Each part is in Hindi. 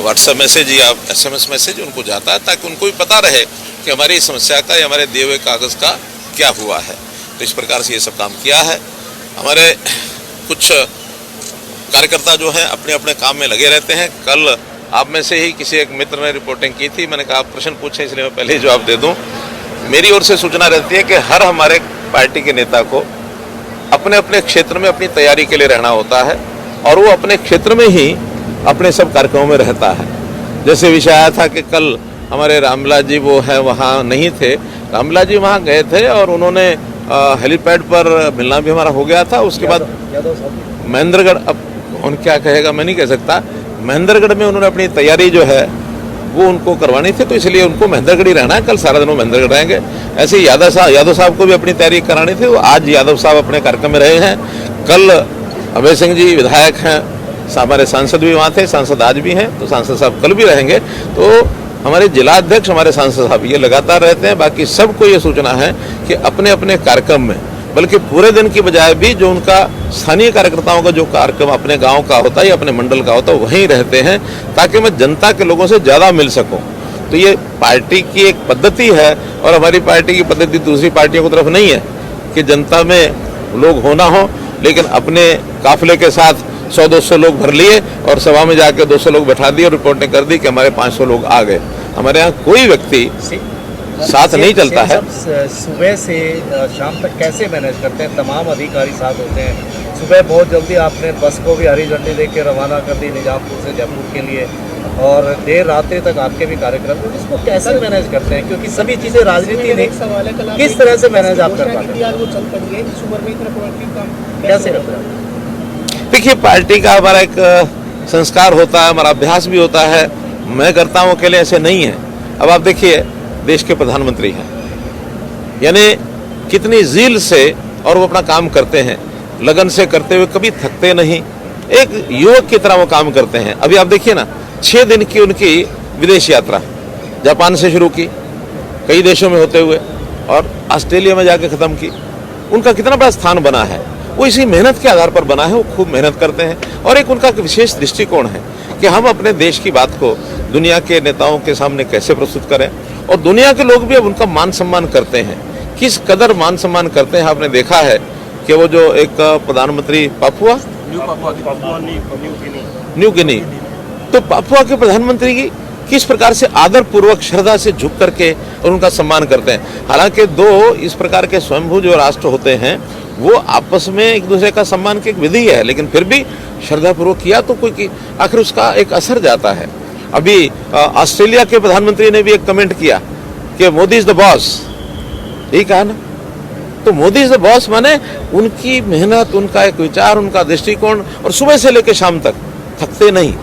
व्हाट्सएप मैसेज या SMS मैसेज उनको जाता है, ताकि उनको भी पता रहे कि हमारी समस्या का या हमारे दिए हुए कागज़ का क्या हुआ है। तो इस प्रकार से ये सब काम किया है। हमारे कुछ कार्यकर्ता जो हैं अपने अपने काम में लगे रहते हैं। कल आप में से ही किसी एक मित्र ने रिपोर्टिंग की थी, मैंने कहा आप प्रश्न पूछें इसलिए मैं पहले ही जवाब दे दूं। मेरी ओर से सूचना रहती है कि हर हमारे पार्टी के नेता को अपने अपने क्षेत्र में अपनी तैयारी के लिए रहना होता है और वो अपने क्षेत्र में ही अपने सब कार्यक्रमों में रहता है। जैसे विषय आया था कि कल हमारे रामविलास जी वो है वहाँ नहीं थे, रामविलास जी वहाँ गए थे और उन्होंने हेलीपैड पर मिलना भी हमारा हो गया था। उसके बाद महेंद्रगढ़, अब उन क्या कहेगा मैं नहीं कह सकता, महेंद्रगढ़ में उन्होंने अपनी तैयारी जो है वो उनको करवानी थी, तो इसलिए उनको महेंद्रगढ़ ही रहना है। कल सारा दिन वो महेंद्रगढ़ रहेंगे। ऐसे ही यादव साहब को भी अपनी तैयारी करानी थी, वो आज यादव साहब अपने कार्यक्रम में रहे हैं। कल अभय सिंह जी विधायक हैं, हमारे सांसद भी वहाँ थे, सांसद आज भी हैं, तो सांसद साहब कल भी रहेंगे। तो हमारे जिला अध्यक्ष, हमारे सांसद साहब ये लगातार रहते हैं। बाकी सबको ये सूचना है कि अपने अपने कार्यक्रम में, बल्कि पूरे दिन की बजाय भी जो उनका स्थानीय कार्यकर्ताओं का जो कार्यक्रम अपने गांव का होता है या अपने मंडल का होता है वहीं रहते हैं, ताकि मैं जनता के लोगों से ज़्यादा मिल सकूं। तो ये पार्टी की एक पद्धति है और हमारी पार्टी की पद्धति दूसरी पार्टियों की तरफ नहीं है कि जनता में लोग होना हो, लेकिन अपने काफिले के साथ 100-200 लोग भर लिए और सभा में जाकर 200 लोग बैठा दिए और रिपोर्टिंग कर दी कि हमारे 500 लोग आ गए। हमारे यहाँ कोई व्यक्ति साथ नहीं चलता है। सुबह से शाम तक कैसे मैनेज करते हैं? तमाम अधिकारी साथ होते हैं। सुबह बहुत जल्दी आपने बस को भी हरी झंडी देके रवाना कर दी निजामपुर से जयपुर के लिए, और देर रातें तक आपके भी कार्यक्रम हैं। इसको कैसे मैनेज करते हैं? क्योंकि सभी चीज़ें राजनीति नहीं, किस तरह से मैनेज आप कर पाते हैं? कैसे करते हैं? देखिए, पार्टी का हमारा एक संस्कार होता है, हमारा अभ्यास भी होता है। मैं करता हूँ अकेले, ऐसे नहीं है। अब आप देखिए, देश के प्रधानमंत्री हैं, यानी कितनी ज़ील से और वो अपना काम करते हैं, लगन से करते हुए कभी थकते नहीं, एक युवक की तरह वो काम करते हैं। अभी आप देखिए ना, 6 दिन की उनकी विदेश यात्रा जापान से शुरू की, कई देशों में होते हुए और ऑस्ट्रेलिया में जाके ख़त्म की। उनका कितना बड़ा स्थान बना है, वो इसी मेहनत के आधार पर बना है। वो खूब मेहनत करते हैं और एक उनका विशेष दृष्टिकोण है कि हम अपने देश की बात को दुनिया के नेताओं के सामने कैसे प्रस्तुत करें, और दुनिया के लोग भी अब उनका मान सम्मान करते हैं। किस कदर मान सम्मान करते हैं आपने देखा है कि वो जो एक प्रधानमंत्री न्यू गिनी, तो पापुआ के प्रधानमंत्री की किस प्रकार से आदर पूर्वक श्रद्धा से झुक करके और उनका सम्मान करते हैं। हालांकि 2 इस प्रकार के स्वयंभू जो राष्ट्र होते हैं वो आपस में एक दूसरे का सम्मान की एक विधि है, लेकिन फिर भी श्रद्धापूर्वक किया तो कोई आखिर उसका एक असर जाता है। अभी ऑस्ट्रेलिया के प्रधानमंत्री ने भी एक कमेंट किया कि मोदी इज द बॉस, यही कहा ना। तो मोदी इज द बॉस माने उनकी मेहनत, उनका एक विचार, उनका दृष्टिकोण, और सुबह से लेकर शाम तक थकते नहीं।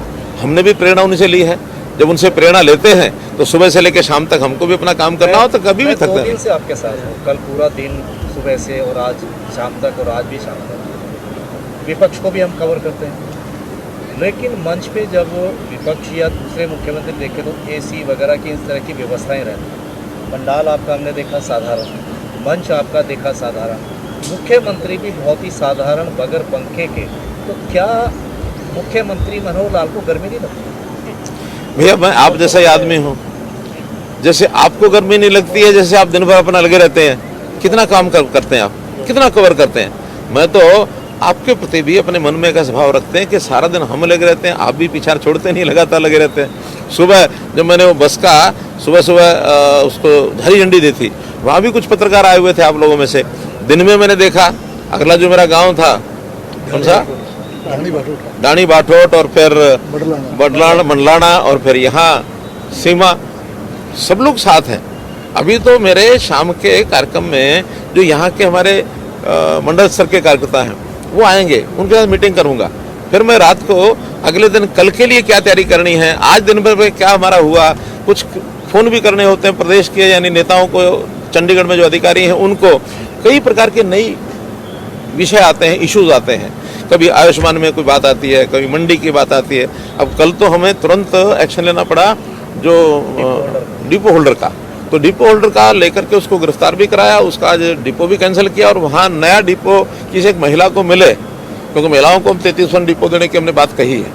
हमने भी प्रेरणा उनसे ली है। जब उनसे प्रेरणा लेते हैं तो सुबह से लेकर शाम तक हमको भी अपना काम करना हो तो कभी भी थकते नहीं। से आपके साथ हूँ कल पूरा दिन, सुबह से और आज शाम तक, और आज भी शाम तक विपक्ष को भी हम कवर करते हैं। लेकिन मंच पे जब विपक्ष या दूसरे मुख्यमंत्री देखे तो AC वगैरह की इस तरह की व्यवस्थाएं रहती हैं। पंडाल आपका हमने देखा साधारण, मंच आपका देखा साधारण, मुख्यमंत्री भी बहुत ही साधारण बगैर पंखे के। तो क्या मुख्यमंत्री मनोहर लाल को गर्मी नहीं लगती? भैया, मैं आप जैसा ही आदमी हूँ, जैसे आपको गर्मी नहीं लगती है, जैसे आप दिन भर अपना लगे रहते हैं, कितना काम करते हैं आप, कितना कवर करते हैं। मैं तो आपके प्रति भी अपने मन में एक स्वभाव रखते हैं कि सारा दिन हम लगे रहते हैं, आप भी पीछा छोड़ते नहीं, लगातार लगे रहते हैं। सुबह जब मैंने वो बस का सुबह उसको हरी झंडी दी थी, वहाँ भी कुछ पत्रकार आए हुए थे आप लोगों में से। दिन में मैंने देखा अगला जो मेरा गाँव था, कौन सा, डाणी बाठोट, और फिर मंडलाना, और फिर यहाँ सीमा, सब लोग साथ हैं। अभी तो मेरे शाम के कार्यक्रम में जो यहाँ के हमारे मंडल स्तर के कार्यकर्ता हैं वो आएंगे, उनके साथ मीटिंग करूँगा। फिर मैं रात को अगले दिन कल के लिए क्या तैयारी करनी है, आज दिन भर में क्या हमारा हुआ, कुछ फ़ोन भी करने होते हैं प्रदेश के यानी नेताओं को, चंडीगढ़ में जो अधिकारी हैं उनको। कई प्रकार के नई विषय आते हैं, इश्यूज आते हैं। कभी आयुष्मान में कोई बात आती है, कभी मंडी की बात आती है। अब कल तो हमें तुरंत एक्शन लेना पड़ा जो डिपो होल्डर का, तो डिपो होल्डर का लेकर के उसको गिरफ्तार भी कराया, उसका आज डिपो भी कैंसिल किया, और वहाँ नया डिपो किसी एक महिला को मिले, क्योंकि महिलाओं को हम 33 डिपो देने की हमने बात कही है।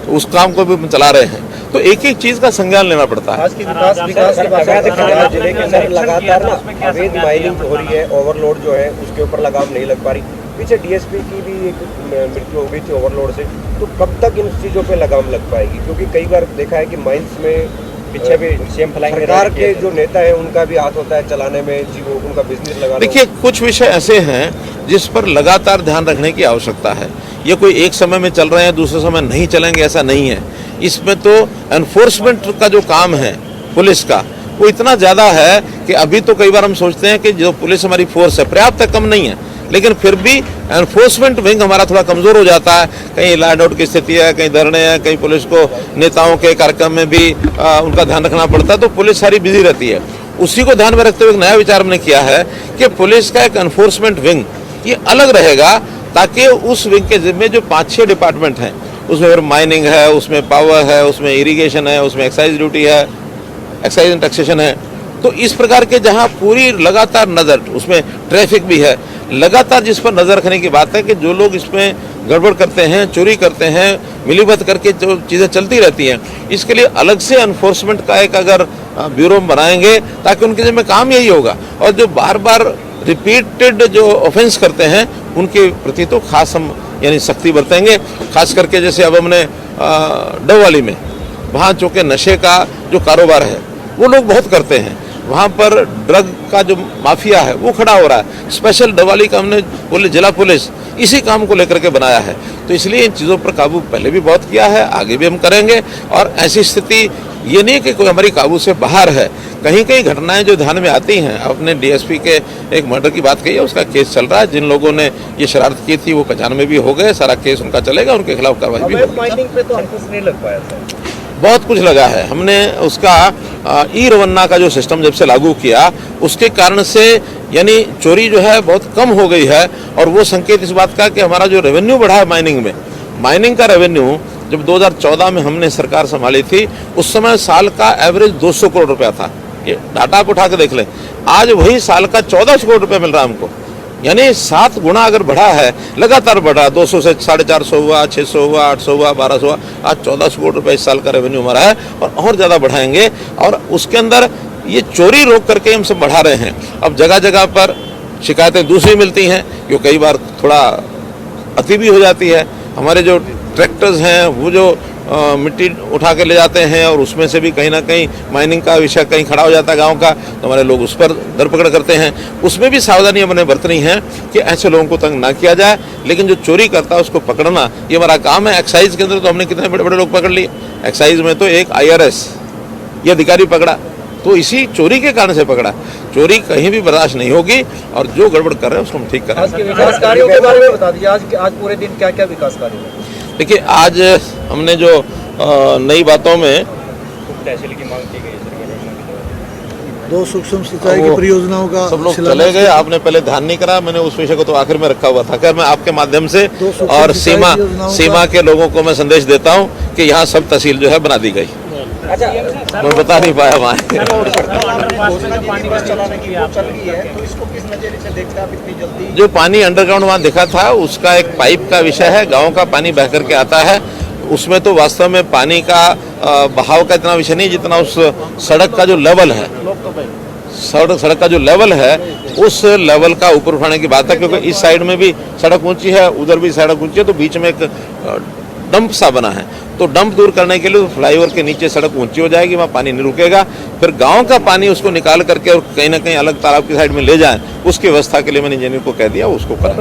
उस काम को भी हम चला रहे हैं। तो एक एक चीज का संज्ञान लेना पड़ता है। आज की विकास की बात जिले के अंदर लगातार ना अवैध माइनिंग हो रही है, ओवरलोड जो है उसके ऊपर लगाम नहीं लग पा रही। पीछे डीएसपी की भी एक मृत्यु हो गई थी ओवरलोड से, तो कब तक इन चीज़ों पे लगाम लग पाएगी? क्योंकि कई बार देखा है कि माइंस में पीछे भी सीएम फ्लाइंग सरकार के जो नेता है उनका भी हाथ होता है चलाने में, जी वो उनका बिजनेस लगाना। देखिए, कुछ विषय ऐसे हैं जिस पर लगातार ध्यान रखने की आवश्यकता है। ये कोई एक समय में चल रहे हैं दूसरे समय नहीं चलेंगे, ऐसा नहीं है। इसमें तो एनफोर्समेंट का जो काम है पुलिस का, वो इतना ज़्यादा है कि अभी तो कई बार हम सोचते हैं कि जो पुलिस हमारी फोर्स है पर्याप्त है, कम नहीं है, लेकिन फिर भी एनफोर्समेंट विंग हमारा थोड़ा कमज़ोर हो जाता है। कहीं लैंड आउट की स्थिति है, कहीं धरने हैं, कहीं पुलिस को नेताओं के कार्यक्रम में भी उनका ध्यान रखना पड़ता है, तो पुलिस सारी बिजी रहती है। उसी को ध्यान में रखते हुए एक नया विचार हमने किया है कि पुलिस का एक एनफोर्समेंट विंग ये अलग रहेगा, ताकि उस विंग के जिम्मे जो 5-6 डिपार्टमेंट हैं, उसमें फिर माइनिंग है, उसमें पावर है, उसमें इरिगेशन है, उसमें एक्साइज ड्यूटी है, एक्साइज एंड टैक्सेशन है, तो इस प्रकार के जहां पूरी लगातार नज़र, उसमें ट्रैफिक भी है, लगातार जिस पर नज़र रखने की बात है कि जो लोग इसमें गड़बड़ करते हैं, चोरी करते हैं, मिलीभगत करके जो चीज़ें चलती रहती हैं, इसके लिए अलग से एनफोर्समेंट का एक अगर ब्यूरो बनाएंगे ताकि उनके जिम्मे काम यही होगा। और जो बार बार रिपीटेड जो ऑफेंस करते हैं उनके प्रति तो खास हम यानी सख्ती बरतेंगे। खास करके जैसे अब हमने डबवाली में वहाँ चूँकि नशे का जो कारोबार है वो लोग बहुत करते हैं, वहाँ पर ड्रग का जो माफिया है वो खड़ा हो रहा है। स्पेशल डबवाली का हमने जिला पुलिस इसी काम को लेकर के बनाया है। तो इसलिए इन चीज़ों पर काबू पहले भी बहुत किया है, आगे भी हम करेंगे। और ऐसी स्थिति ये नहीं कि कोई हमारी काबू से बाहर है। कहीं कहीं घटनाएं जो ध्यान में आती हैं, आपने डीएसपी के एक मर्डर की बात कही है, उसका केस चल रहा है। जिन लोगों ने ये शरारत की थी वो कचान में भी हो गए, सारा केस उनका चलेगा, उनके खिलाफ कार्रवाई भी होगी। माइनिंग पे तो अंकुश नहीं लग पाया था, बहुत कुछ लगा है। हमने उसका ई रवन्ना का जो सिस्टम जब से लागू किया उसके कारण से यानी चोरी जो है बहुत कम हो गई है। और वो संकेत इस बात का कि हमारा जो रेवेन्यू बढ़ा है माइनिंग में, माइनिंग का रेवेन्यू जब 2014 में हमने सरकार संभाली थी उस समय साल का एवरेज 200 करोड़ रुपया था। ये डाटा आप उठा के देख लें, आज वही साल का 1400 करोड़ रुपया मिल रहा है हमको। यानी 7 गुना अगर बढ़ा है, लगातार बढ़ा, 200 से 450 हुआ, 600 हुआ, 800 हुआ, 1200 हुआ, आज 1400 करोड़ रुपये इस साल का रेवेन्यू हमारा है और ज़्यादा बढ़ाएंगे। और उसके अंदर ये चोरी रोक करके हम सब बढ़ा रहे हैं। अब जगह जगह पर शिकायतें दूसरी मिलती हैं, जो कई बार थोड़ा अति भी हो जाती है। हमारे जो ट्रैक्टर्स हैं वो जो मिट्टी उठा के ले जाते हैं और उसमें से भी कहीं ना कहीं माइनिंग का विषय कहीं खड़ा हो जाता है गांव का, तो हमारे लोग उस पर धरपकड़ करते हैं। उसमें भी सावधानी हमने बरतनी है कि ऐसे लोगों को तंग ना किया जाए, लेकिन जो चोरी करता है उसको पकड़ना ये हमारा काम है। एक्साइज के अंदर तो हमने कितने बड़े बड़े लोग पकड़ लिए। एक्साइज में तो एक IRS ये अधिकारी पकड़ा, तो इसी चोरी के कारण से पकड़ा। चोरी कहीं भी बर्दाश्त नहीं होगी और जो गड़बड़ कर रहे हैं उसको हम ठीक करें। आज के विकास कार्यों के बारे में बता दीजिए, आज पूरे दिन क्या क्या विकास कार्य हुए? देखिए, आज हमने जो नई बातों में तहसील की मांग की गई है, 2 सूक्ष्म सिंचाई की परियोजनाओं का सब लोग चले गए, आपने पहले ध्यान नहीं करा। मैंने उस विषय को तो आखिर में रखा हुआ था। खैर, मैं आपके माध्यम से और सीमा के लोगों को मैं संदेश देता हूं कि यहाँ सब तहसील जो है बना दी गई। मैं बता नहीं पाया वहाँ। जो पानी अंडरग्राउंड वहाँ दिखा था उसका एक पाइप का विषय है, गाँव का पानी बह करके आता है। उसमें तो वास्तव में पानी का बहाव का इतना विषय नहीं जितना उस सड़क का जो लेवल है, सड़क का जो लेवल है उस लेवल का ऊपर उठाने की बात है। क्योंकि इस साइड में भी सड़क ऊंची है, उधर भी सड़क ऊंची है, तो बीच में एक डंप सा बना है। तो डंप दूर करने के लिए फ्लाईओवर के नीचे सड़क ऊंची हो जाएगी, वहाँ पानी नहीं रुकेगा। फिर गांव का पानी उसको निकाल करके और कहीं ना कहीं अलग तालाब की साइड में ले जाएं, उसकी व्यवस्था के लिए मैंने इंजीनियर को कह दिया, उसको करें।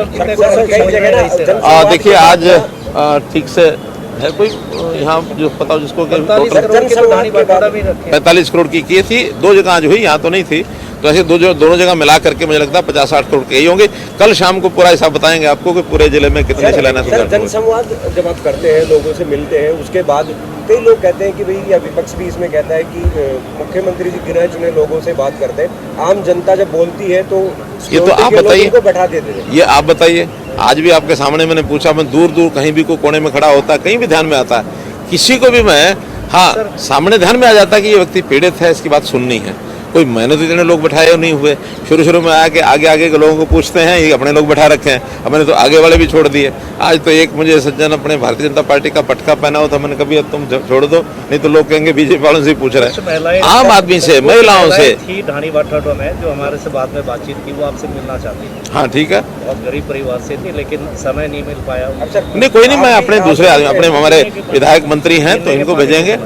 देखिए, आज ठीक से है कोई यहाँ जो पता हो जिसको 45 करोड़ की थी, 2 जगह आज हुई, यहाँ तो नहीं थी। तो ऐसे दोनों जगह मिला करके मुझे लगता है 50-60 करोड़ के ही होंगे। कल शाम को पूरा हिसाब बताएंगे आपको कि पूरे जिले में कितने शिलान्यास हुए। जनसंवाद जब आप करते हैं, लोगों से मिलते हैं, उसके बाद कई लोग कहते हैं कि भाई, या विपक्ष भी इसमें कहता है कि मुख्यमंत्री जी गिने चुने लोगों से बात करते हैं, आम जनता जब बोलती है तो ये तो आप बताइए, बैठा देते हैं। ये आप बताइए। आज भी आपके सामने मैंने पूछा, मैं दूर दूर कहीं भी कोई कोने में खड़ा होता है, कहीं भी ध्यान में आता है, किसी को भी मैं सामने ध्यान में आ जाता है कि ये व्यक्ति पीड़ित है, इसकी बात सुननी है। कोई मेहनत इतने लोग बैठाए नहीं हुए। शुरू में आके आगे के लोगों को पूछते हैं, ये अपने लोग बैठा रखे हैं, हमने तो आगे वाले भी छोड़ दिए। आज तो एक मुझे सज्जन अपने भारतीय जनता पार्टी का पटका पहना हो था, मैंने कभी अब तुम छोड़ दो, नहीं तो लोग कहेंगे बीजेपी वालों से पूछ रहे हैं। आम आदमी से, महिलाओं से थी ढाणी वाठाडो में जो हमारे से बाद में बातचीत की, वो आपसे मिलना चाहती थी। हाँ ठीक है, बहुत गरीब परिवार से थी, लेकिन समय नहीं मिल पाया। नहीं कोई नहीं, मैं अपने दूसरे आदमी, अपने हमारे विधायक मंत्री हैं तो इनको भेजेंगे।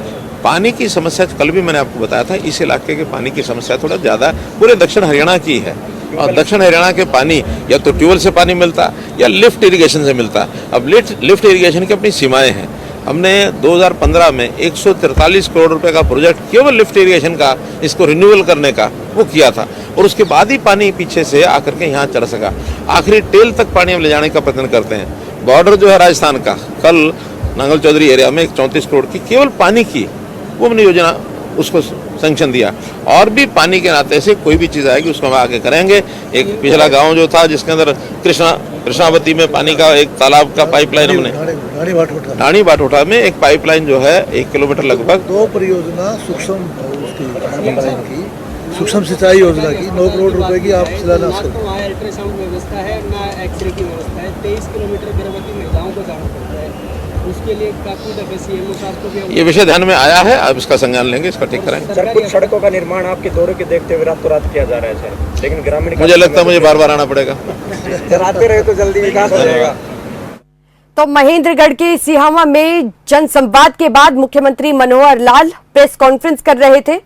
पानी की समस्या कल भी मैंने आपको बताया था, इस इलाके के पानी की समस्या थोड़ा ज़्यादा पूरे दक्षिण हरियाणा की है। और दक्षिण हरियाणा के पानी या तो ट्यूबवेल से पानी मिलता या लिफ्ट इरिगेशन से मिलता। अब लिफ्ट इरिगेशन की अपनी सीमाएं हैं। हमने 2015 में 143 करोड़ रुपए का प्रोजेक्ट केवल लिफ्ट इरिगेशन का, इसको रिन्यूअल करने का वो किया था, और उसके बाद ही पानी पीछे से आकर के यहाँ चढ़ सका। आखिरी टेल तक पानी हम ले जाने का प्रयत्न करते हैं। बॉर्डर जो है राजस्थान का, कल नांगल चौधरी एरिया में 34 करोड़ की केवल पानी की वो हमने योजना उसको सैंक्शन दिया। और भी पानी के नाते से कोई भी चीज़ आएगी उसको हम आगे करेंगे। एक पिछला गांव जो था जिसके अंदर कृष्णावती में पानी का एक तालाब का पाइपलाइन हमने ढाणी बाटोटा में एक पाइपलाइन जो है 1 किलोमीटर लगभग, 2 परियोजना सूक्ष्म की सूक्ष्म सिंचाई योजना की 9 करोड़ रुपए की आप शिलान्यास करें। वहाँ अल्ट्रासाउंड व्यवस्था है, ना एक्सरे की व्यवस्था है। 23 किलोमीटर गर्भवती महिलाओं को जाना पड़ता है, उसके लिए काफी दफे सीएमओ साहब को भी ये विषय ध्यान में आया है। अब इसका संज्ञान लेंगे, इसका ठीक करेंगे। सर कुछ सड़कों का निर्माण आपके दौरे के देखते हुए रातों रात किया जा रहा है सर, लेकिन ग्रामीण मुझे लगता है मुझे बार बार आना पड़ेगा। सर आते रहे तो जल्दी विकास हो जाएगा। तो महेंद्रगढ़ के सिहावा में जनसंवाद के बाद मुख्यमंत्री मनोहर लाल प्रेस कॉन्फ्रेंस कर रहे थे।